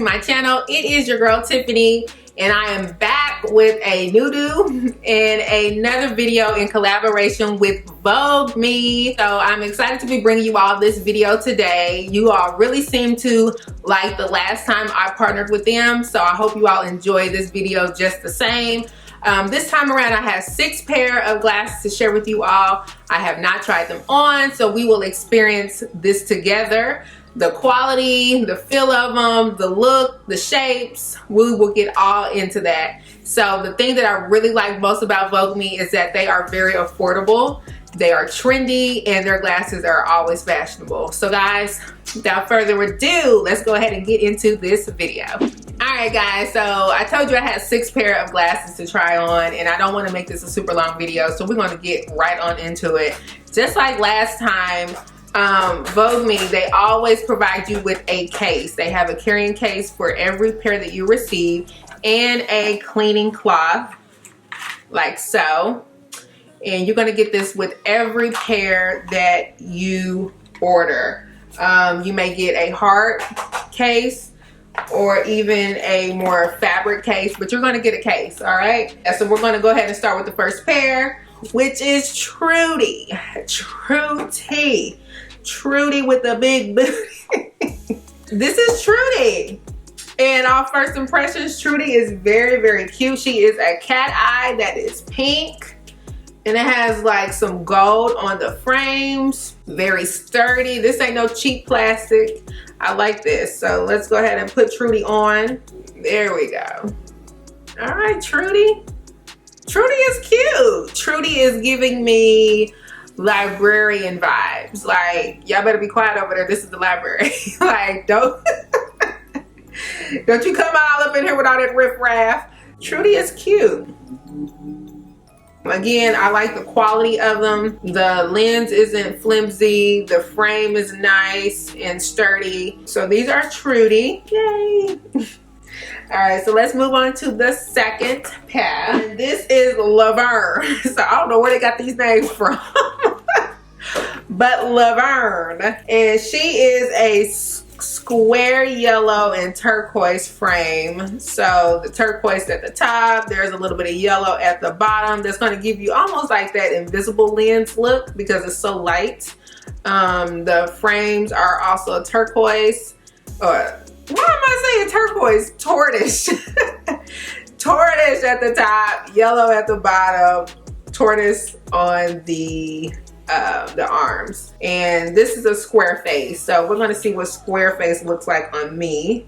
my channel. It is your girl Tiffany, and I am back with a new and another video in collaboration with Vogue Me. So I'm excited to be bringing you all this video today. You all really seem to like the last time I partnered with them, so I hope you all enjoy this video just the same. This time around I have 6 pair of glasses to share with you all. I have not tried them on, so we will experience this together. The quality, the feel of them, the look, the shapes, we will get all into that. So the thing that I really like most about Vogue Me is that they are very affordable, they are trendy, and their glasses are always fashionable. So guys, without further ado, let's go ahead and get into this video. Alright guys, so I told you I had 6 pair of glasses to try on, and I don't want to make this a super long video, so we're going to get right on into it. Just like last time, Vogue Me, they always provide you with a case. They have a carrying case for every pair that you receive and a cleaning cloth like so. And you're going to get this with every pair that you order. You may get a hard case or even a more fabric case, but you're going to get a case, all right? So we're going to go ahead and start with the first pair, which is Trudy. Trudy with the big booty. This is Trudy. And our first impressions, Trudy is very, very cute. She is a cat eye that is pink. And it has like some gold on the frames. Very sturdy. This ain't no cheap plastic. I like this. So let's go ahead and put Trudy on. There we go. All right, Trudy. Trudy is cute. Trudy is giving me librarian vibes. Like, y'all better be quiet over there. This is the library. Like, don't you come all up in here with all that riffraff. Trudy is cute. Again, I like the quality of them. The lens isn't flimsy. The frame is nice and sturdy. So these are Trudy. Yay. All right, so let's move on to the second pair. And this is Laverne. So I don't know where they got these names from. But Laverne. And she is a square yellow and turquoise frame. So the turquoise at the top, there's a little bit of yellow at the bottom. That's going to give you almost like that invisible lens look because it's so light. The frames are also turquoise. Why am I saying turquoise? Tortoise. Tortoise at the top, yellow at the bottom, tortoise on the arms. And this is a square face. So we're going to see what square face looks like on me.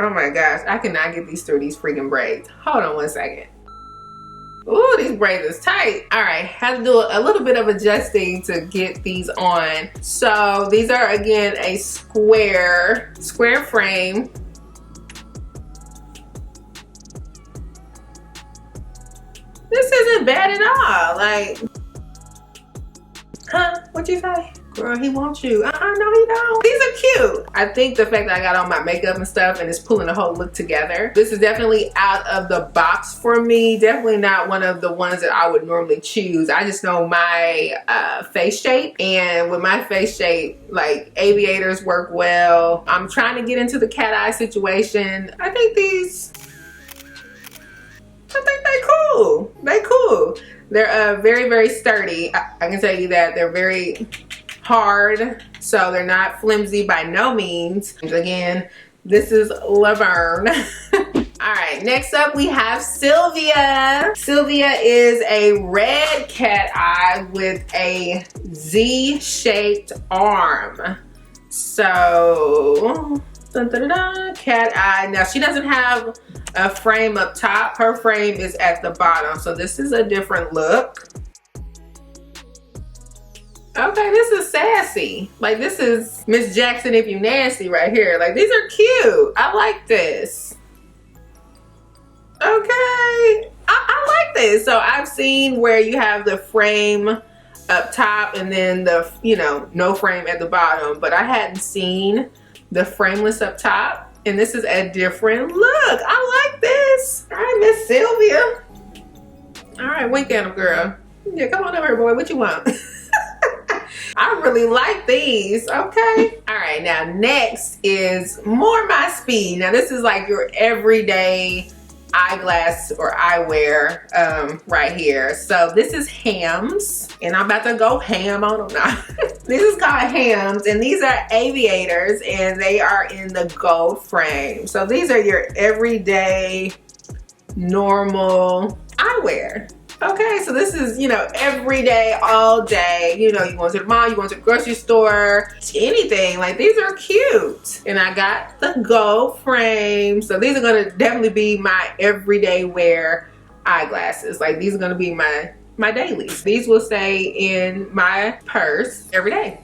Oh my gosh, I cannot get these through these freaking braids. Hold on one second. Ooh, these braids is tight. All right, had to do a little bit of adjusting to get these on. So these are again a square frame. This isn't bad at all. Like, huh? What'd you say? Girl, he wants you. No, he don't. These are cute. I think the fact that I got on my makeup and stuff and it's pulling the whole look together. This is definitely out of the box for me. Definitely not one of the ones that I would normally choose. I just know my face shape. And with my face shape, like aviators work well. I'm trying to get into the cat eye situation. I think they cool. They cool. They're very, very sturdy. I can tell you that they're very hard, so they're not flimsy by no means. Again, this is Laverne. All right, next up we have Sylvia. Sylvia is a red cat eye with a Z-shaped arm. So, cat eye. Now she doesn't have a frame up top. Her frame is at the bottom. So this is a different look. Okay, this is sassy. Like, this is Miss Jackson if you nasty right here. Like, these are cute. I like this. Okay, I like this. So I've seen where you have the frame up top and then the, you know, no frame at the bottom, but I hadn't seen the frameless up top, and this is a different look. I like this. All right, Miss Sylvia. All right, wink at him, girl. Yeah, come on over here, boy. What you want? I really like these. Okay. All right, now next is more my speed. Now this is like your everyday eyeglass or eyewear right here. So this is Hams, and I'm about to go ham on them now. This is called Hams, and these are aviators, and they are in the gold frame. So these are your everyday normal eyewear. Okay, so this is, you know, every day, all day. You know, you going to the mall, you going to the grocery store, anything. Like, these are cute. And I got the gold frame. So these are going to definitely be my everyday wear eyeglasses. Like, these are going to be my dailies. These will stay in my purse every day.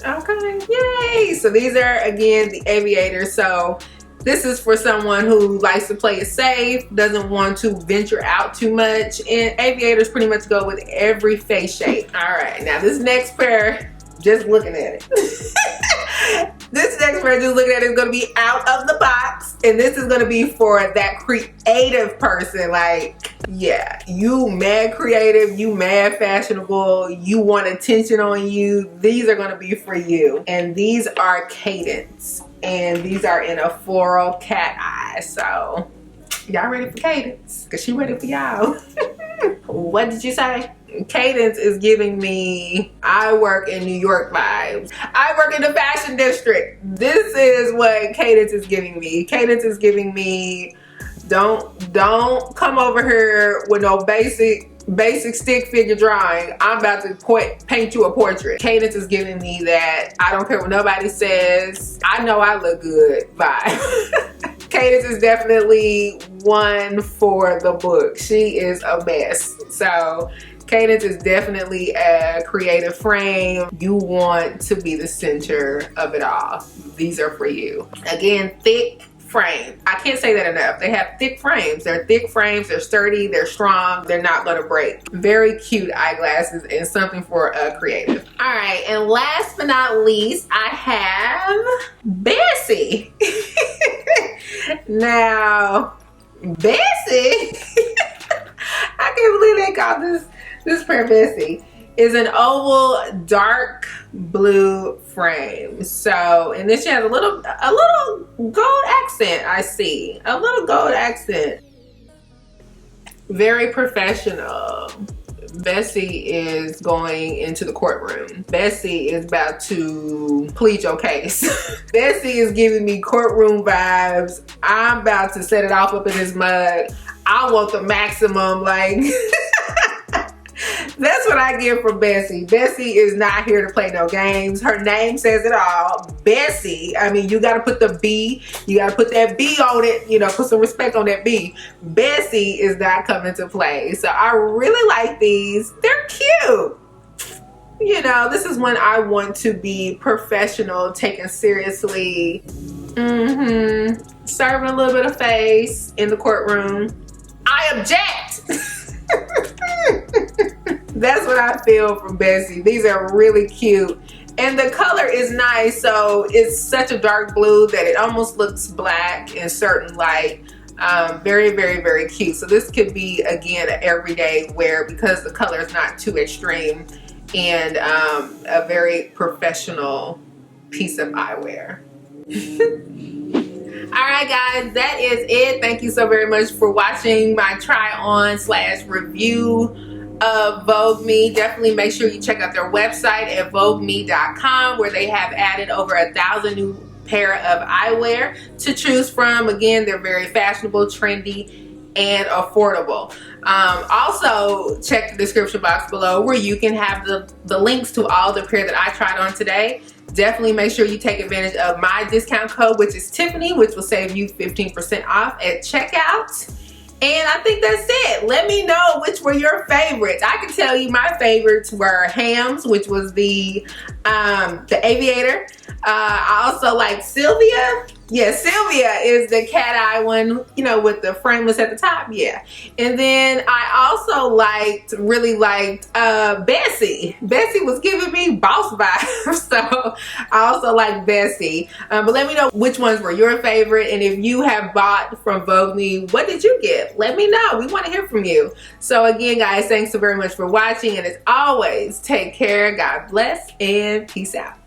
Okay, yay. So these are, again, the aviators. So this is for someone who likes to play it safe, doesn't want to venture out too much, and aviators pretty much go with every face shape. All right, now this next pair, just looking at it. This next pair, just looking at it, is gonna be out of the box, and this is gonna be for that creative person. Like, yeah, you mad creative, you mad fashionable, you want attention on you. These are gonna be for you, and these are Cadence. And these are in a floral cat eye. So y'all ready for Cadence? Cause she ready for y'all. What did you say? Cadence is giving me I work in New York vibes. I work in the fashion district. This is what Cadence is giving me. Cadence is giving me don't come over here with no basic stick figure drawing. I'm about to paint you a portrait. Cadence is giving me that I don't care what nobody says, I know I look good vibe. Cadence is definitely one for the book. She is a mess. So Cadence is definitely a creative frame. You want to be the center of it all. These are for you. Again, thick frame. I can't say that enough. They have thick frames. They're thick frames. They're sturdy. They're strong. They're not going to break. Very cute eyeglasses and something for a creative. All right. And last but not least, I have Betsy. Now, Betsy, I can't believe they call this pair Betsy, is an oval dark blue frame. So, and then she has a little gold accent. I see a little gold accent. Very professional. Betsy is going into the courtroom. Betsy is about to plead your case. Betsy is giving me courtroom vibes. I'm about to set it off up in this mug. I want the maximum, like. That's what I get from Betsy. Betsy is not here to play no games. Her name says it all. Betsy. I mean, you got to put the B. You got to put that B on it. You know, put some respect on that B. Betsy is not coming to play. So I really like these. They're cute. You know, this is when I want to be professional, taken seriously. Serving a little bit of face in the courtroom. I object. That's what I feel from Betsy. These are really cute. And the color is nice. So it's such a dark blue that it almost looks black in certain light. Very, very, very cute. So this could be, again, an everyday wear because the color is not too extreme. And a very professional piece of eyewear. Alright guys, that is it. Thank you so very much for watching my try on / review of Vogue Me. Definitely make sure you check out their website at VoogueMe.com, where they have added over 1,000 new pair of eyewear to choose from. Again, they're very fashionable, trendy, and affordable. Also, check the description box below where you can have the links to all the pair that I tried on today. Definitely make sure you take advantage of my discount code, which is Tiffany, which will save you 15% off at checkout. And I think that's it. Let me know which were your favorites. I can tell you my favorites were Hams, which was the aviator. I also like Sylvia. Yeah, Sylvia is the cat eye one, you know, with the frameless at the top. Yeah. And then I also really liked Betsy. Betsy was giving me boss vibes. So I also like Betsy. But let me know which ones were your favorite. And if you have bought from Vogue Me, what did you get? Let me know. We want to hear from you. So again, guys, thanks so very much for watching. And as always, take care. God bless and and peace out.